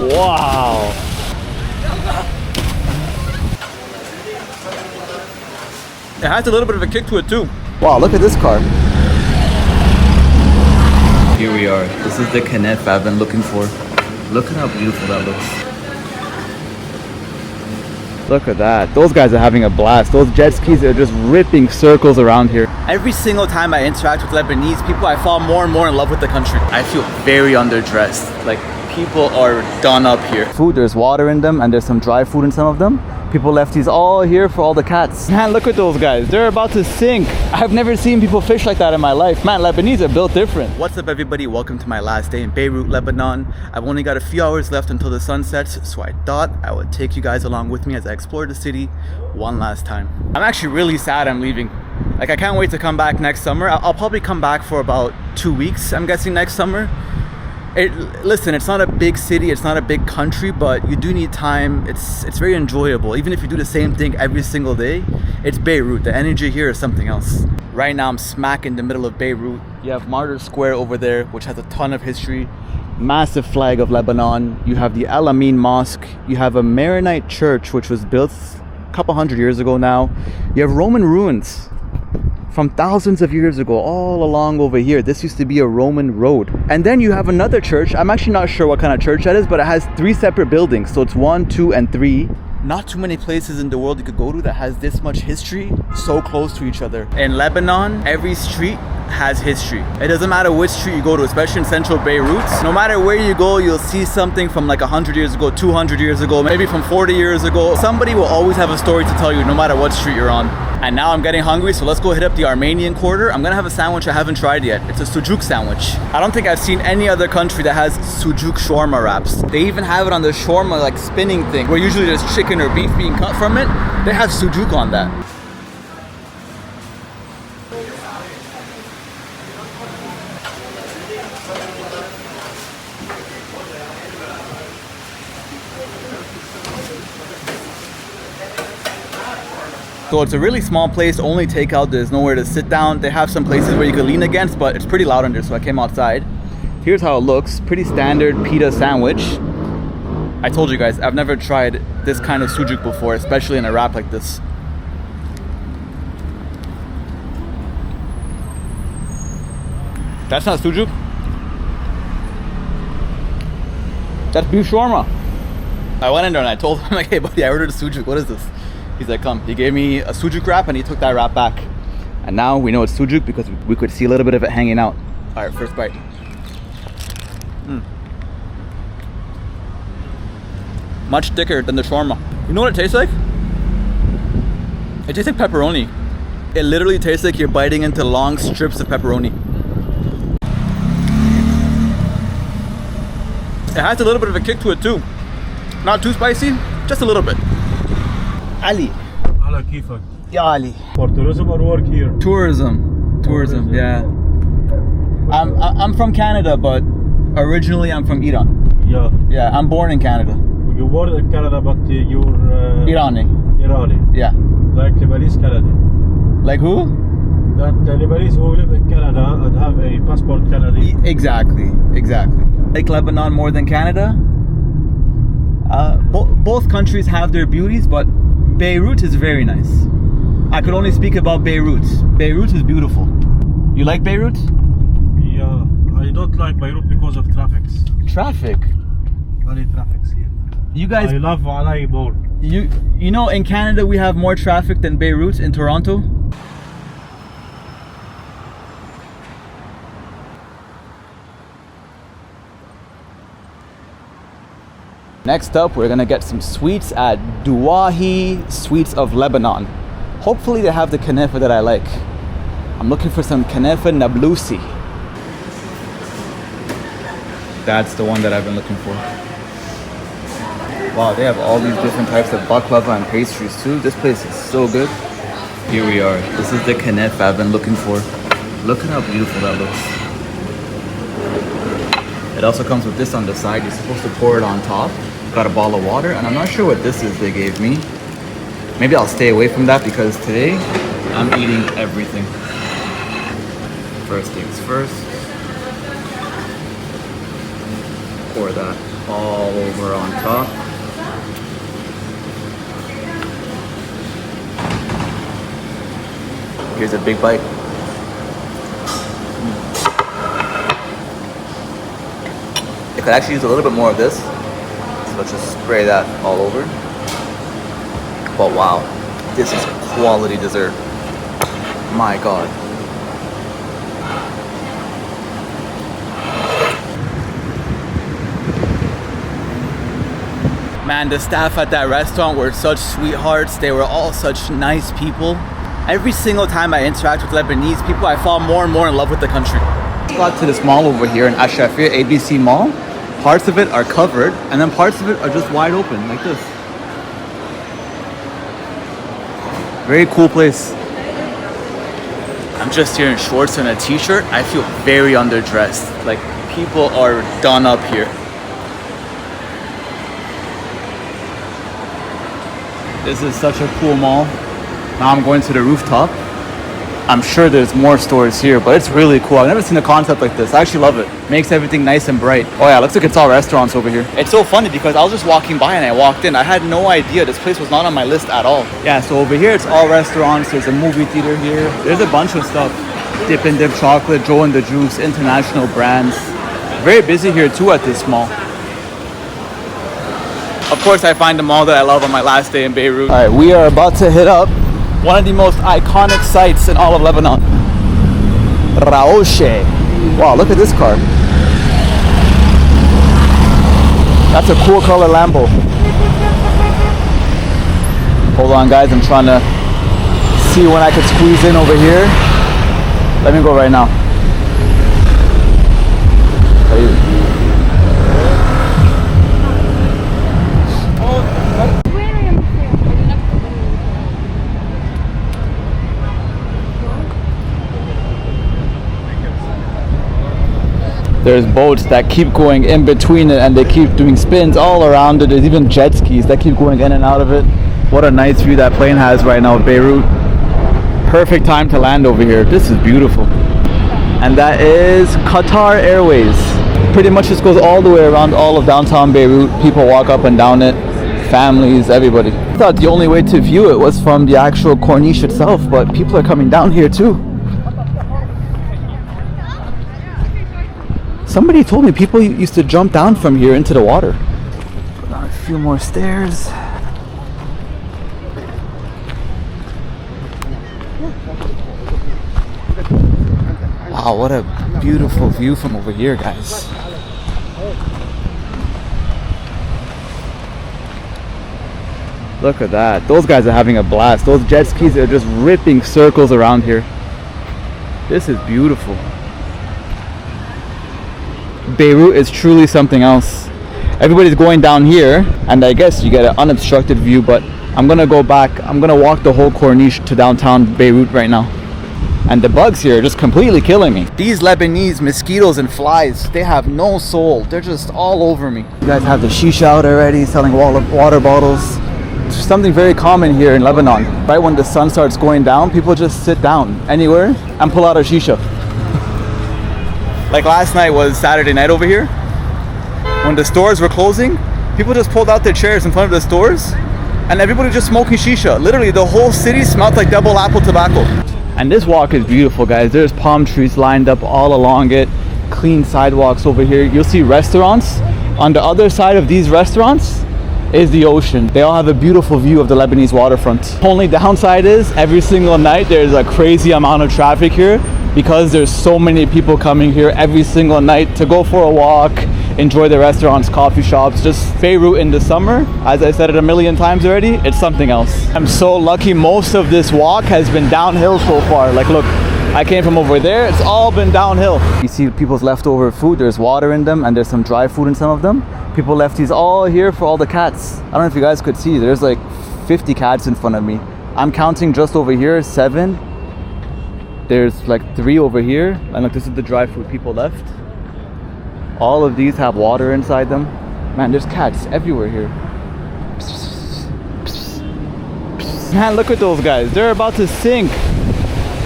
Wow. It has a little bit of a kick to it too. Wow, look at this car. Here we are. This is the Khanef I've been looking for. Look at how beautiful that looks. Look at that. Those guys are having a blast. Those jet skis are just ripping circles around here. Every single time I interact with Lebanese people, I fall more and more in love with the country. I feel very underdressed. Like, people are done up here. Food, there's water in them and there's some dry food in some of them. People left these all here for all the cats. Man, look at those guys. They're about to sink. I've never seen people fish like that in my life. Man, Lebanese are built different. What's up, everybody? Welcome to my last day in Beirut, Lebanon. I've only got a few hours left until the sun sets, so I thought I would take you guys along with me as I explore the city one last time. I'm actually really sad I'm leaving. Like, I can't wait to come back next summer. I'll probably come back for about 2 weeks, I'm guessing, next summer. Listen, it's not a big city, it's not a big country, but you do need time. It's very enjoyable. Even if you do the same thing every single day, it's Beirut. The energy here is something else. Right now I'm smack in the middle of Beirut. You have Martyr Square over there, which has a ton of history. Massive flag of Lebanon. You have the Al-Amin Mosque. You have a Maronite church, which was built a couple hundred years ago now. You have Roman ruins from thousands of years ago, all along over here. This used to be a Roman road. And then you have another church. I'm actually not sure what kind of church that is, but it has 3 separate buildings. So it's 1, 2, and 3. Not too many places in the world you could go to that has this much history so close to each other. In Lebanon, every street has history. It doesn't matter which street you go to, especially in central Beirut. No matter where you go, you'll see something from like 100 years ago, 200 years ago, maybe from 40 years ago. Somebody will always have a story to tell you no matter what street you're on. And now I'm getting hungry, so let's go hit up the Armenian quarter. I'm gonna have a sandwich I haven't tried yet. It's a sujuk sandwich. I don't think I've seen any other country that has sujuk shawarma wraps. They even have it on the shawarma like spinning thing, where usually there's chicken or beef being cut from it. They have sujuk on that. So it's a really small place, only takeout, there's nowhere to sit down. They have some places where you can lean against, but it's pretty loud in there, so I came outside. Here's how it looks, pretty standard pita sandwich. I told you guys, I've never tried this kind of sujuk before, especially in a wrap like this. That's not sujuk. That's beef shawarma. I went in there and I told him, like, hey buddy, I ordered a sujuk, what is this? He's like, come. He gave me a sujuk wrap and he took that wrap back. And now we know it's sujuk because we could see a little bit of it hanging out. All right, first bite. Much thicker than the shawarma. You know what it tastes like? It tastes like pepperoni. It literally tastes like you're biting into long strips of pepperoni. It has a little bit of a kick to it too. Not too spicy, just a little bit. Ali. Ala kifak. Yeah, Ali. For tourism or work here? Tourism, yeah. I'm from Canada, but originally I'm from Iran. Yeah. Yeah, I'm born in Canada. You born in Canada, but you're... Irani. Yeah. Like Lebanese Canadian. Like who? That Lebanese who live in Canada and have a passport Canadian. Exactly. Like Lebanon more than Canada? Both countries have their beauties, but Beirut is very nice. I could only speak about Beirut. Beirut is beautiful. You like Beirut? Yeah, I don't like Beirut because of traffic. Traffic? Only traffic here. You guys... I love Alai more. You know, in Canada we have more traffic than Beirut in Toronto. Next up, we're gonna get some sweets at Douahi Sweets of Lebanon. Hopefully they have the kanafa that I like. I'm looking for some kanafa nablusi. That's the one that I've been looking for. Wow, they have all these different types of baklava and pastries too. This place is so good. Here we are. This is the kanafa I've been looking for. Look at how beautiful that looks. It also comes with this on the side. You're supposed to pour it on top. Got a bottle of water, and I'm not sure what this is they gave me. Maybe I'll stay away from that because today I'm eating everything. First things first. Pour that all over on top. Here's a big bite. I could actually use a little bit more of this. So let's just spray that all over. But wow, this is quality dessert. My God. Man, the staff at that restaurant were such sweethearts. They were all such nice people. Every single time I interact with Lebanese people, I fall more and more in love with the country. Got to this mall over here in Ashafir ABC Mall. Parts of it are covered, and then parts of it are just wide open, like this. Very cool place. I'm just here in shorts and a t-shirt. I feel very underdressed. Like, people are done up here. This is such a cool mall. Now I'm going to the rooftop. I'm sure there's more stores here, but it's really cool. I've never seen a concept like this. I actually love it. Makes everything nice and bright. Oh yeah, looks like it's all restaurants over here. It's so funny because I was just walking by and I walked in. I had no idea this place was not on my list at all. Yeah, so over here it's all restaurants. There's a movie theater here. There's a bunch of stuff. Dip and Dip Chocolate, Joe and the Juice, international brands. Very busy here too at this mall. Of course, I find the mall that I love on my last day in Beirut. All right, we are about to hit up one of the most iconic sites in all of Lebanon. Raouche. Wow, look at this car. That's a cool color Lambo. Hold on guys, I'm trying to see when I could squeeze in over here. Let me go right now. There's boats that keep going in between it and they keep doing spins all around it. There's even jet skis that keep going in and out of it. What a nice view that plane has right now of Beirut. Perfect time to land over here. This is beautiful. And that is Qatar Airways. Pretty much just goes all the way around all of downtown Beirut. People walk up and down it. Families, everybody. I thought the only way to view it was from the actual Corniche itself, but people are coming down here too. Somebody told me people used to jump down from here into the water. A few more stairs. Wow, what a beautiful view from over here, guys. Look at that. Those guys are having a blast. Those jet skis are just ripping circles around here. This is beautiful. Beirut is truly something else. Everybody's going down here, and I guess you get an unobstructed view, but I'm gonna go back. I'm gonna walk the whole Corniche to downtown Beirut right now. And the bugs here are just completely killing me. These Lebanese mosquitoes and flies, they have no soul. They're just all over me. You guys have the shisha out already, selling water bottles. It's something very common here in Lebanon. Right when the sun starts going down, people just sit down anywhere and pull out a shisha. Like last night was Saturday night over here. When the stores were closing, people just pulled out their chairs in front of the stores and everybody just smoking shisha. Literally the whole city smelled like double apple tobacco. And this walk is beautiful, guys. There's palm trees lined up all along it. Clean sidewalks over here. You'll see restaurants. On the other side of these restaurants is the ocean. They all have a beautiful view of the Lebanese waterfront. Only downside is every single night there's a crazy amount of traffic here because there's so many people coming here every single night to go for a walk, enjoy the restaurants, coffee shops. Just Beirut in the summer, as I said it a million times already, it's something else. I'm so lucky most of this walk has been downhill so far. Like look, I came from over there, it's all been downhill. You see people's leftover food, there's water in them and there's some dry food in some of them. People left these all here for all the cats. I don't know if you guys could see, there's like 50 cats in front of me. I'm counting just over here, 7. There's like 3 over here, and look, this is the dry food people left. All of these have water inside them. Man, there's cats everywhere here. Man, look at those guys. They're about to sink.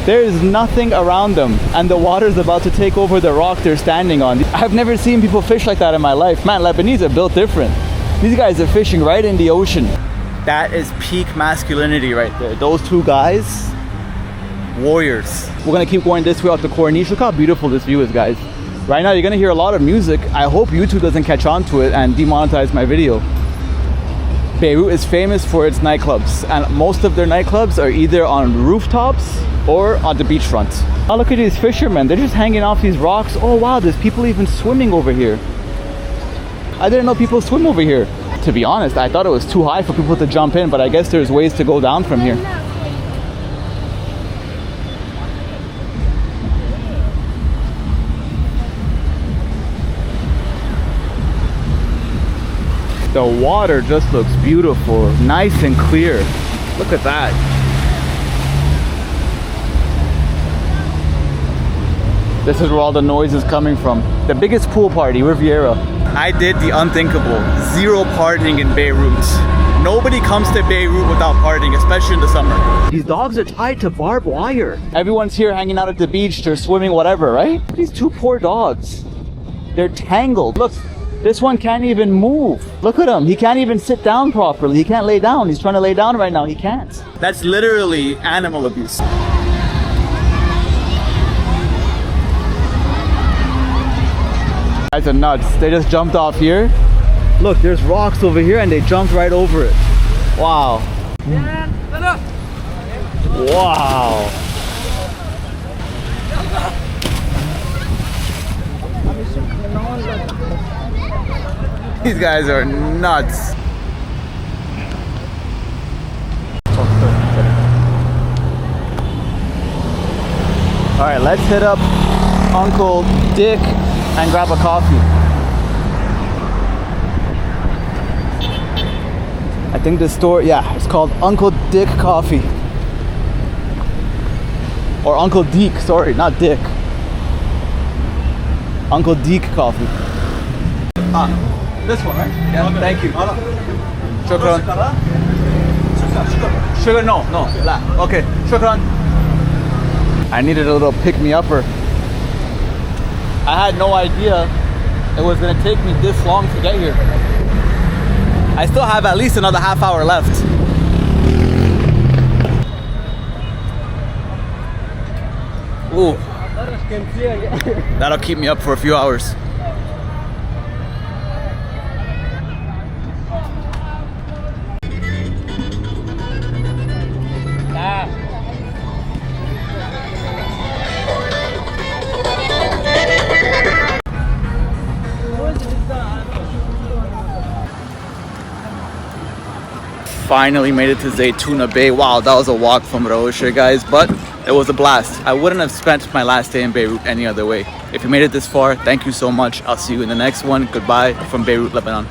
There is nothing around them, and the water is about to take over the rock they're standing on. I've never seen people fish like that in my life. Man, Lebanese are built different. These guys are fishing right in the ocean. That is peak masculinity right there. Those two guys, warriors. We're gonna keep going this way out the Corniche. Look how beautiful this view is, guys. Right now, you're gonna hear a lot of music. I hope YouTube doesn't catch on to it and demonetize my video. Beirut is famous for its nightclubs, and most of their nightclubs are either on rooftops or on the beachfront. Oh, look at these fishermen. They're just hanging off these rocks. Oh wow, there's people even swimming over here. I didn't know people swim over here. To be honest, I thought it was too high for people to jump in, but I guess there's ways to go down from here. The water just looks beautiful, nice and clear. Look at that. This is where all the noise is coming from. The biggest pool party, Riviera. I did the unthinkable. Zero partying in Beirut. Nobody comes to Beirut without partying, especially in the summer. These dogs are tied to barbed wire. Everyone's here hanging out at the beach, they're swimming, whatever, right? These two poor dogs. They're tangled. Look. This one can't even move. Look at him. He can't even sit down properly. He can't lay down. He's trying to lay down right now. He can't. That's literally animal abuse. Guys are nuts. They just jumped off here. Look, there's rocks over here and they jumped right over it. Wow. Wow. These guys are nuts. All right, let's hit up Uncle Dick and grab a coffee. I think the store, yeah, it's called Uncle Dick Coffee. Or Uncle Deke, sorry, not Dick. Uncle Deke Coffee. This one, right? Yeah, okay. Thank you. Shukran. Sugar, no. La. Okay, shukran. I needed a little pick-me-upper. I had no idea it was gonna take me this long to get here. I still have at least another half hour left. Ooh. That'll keep me up for a few hours. Finally made it to Zaytuna Bay. Wow, that was a walk from Raouche, guys, but it was a blast. I wouldn't have spent my last day in Beirut any other way. If you made it this far, thank you so much. I'll see you in the next one. Goodbye from Beirut, Lebanon.